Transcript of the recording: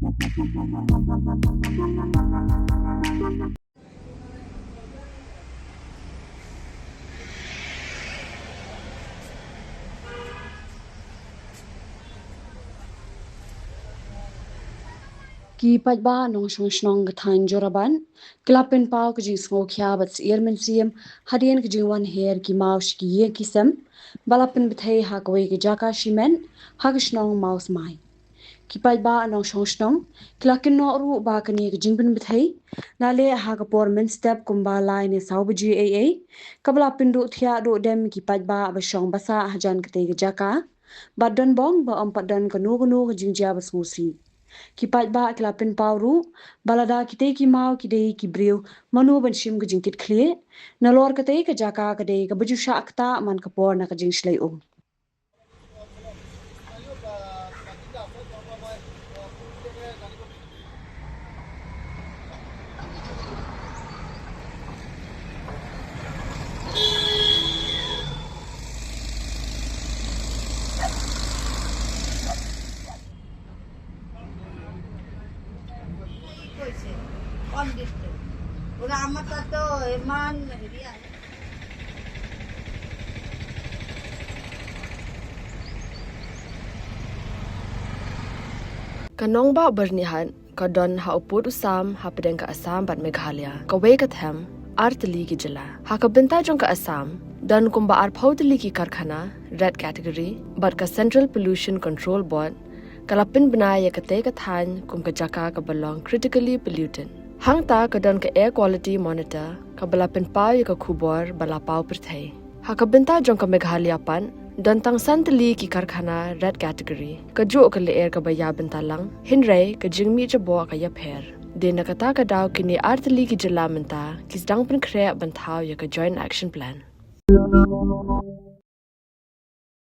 Ki pajba nong shong gathan joraban klapin pau kjing smo kya bats irmen siem hadien kjing wan her ki maus ki ye kisem balapin bthei hakwe ki jaka shimen hagshnong maus mai ki pajba nong shong klakin no ru ba kani kjing bin bthei nale hagapor men step kumba lai ne saubuji a kabla pindu thia do dem ki pajba ba shong basa hajan kte ki jaka badon bong ba ampadon kanu kjing ja basmusi kipat ba kelapin pauru balada kite ki mau kide ki briu manu ban shim ke jingkit khle nalor kate ke jaka kade ke baju sha akta man kapor na ke jing shlai ওরা আমারটা তো এমান হেভি আছে Kanong ba bernihan kadon ha uput usam ha pedeng ka Assam bat Meghalaya ka we ka them artli ki jala ha ka benta jong ka Assam dan kumba ar phautli ki karkhana red category bat ka Central Pollution Control Board kalapin banaya ka te ka than kum ka jaka ka belong critically pollutant hang ta kadon ka air quality monitor ka balapin pau ka khubor bala pau prthai ha ka benta jong ka Meghalaya pan dan tang santali ki karkhana red category ka jo ka le air ka baya bentalang hinrai ka jingmi cha bo ka ya pher de na kata ka daw kini artli ki jala menta kis dang pin khre banthau ya ka joint action plan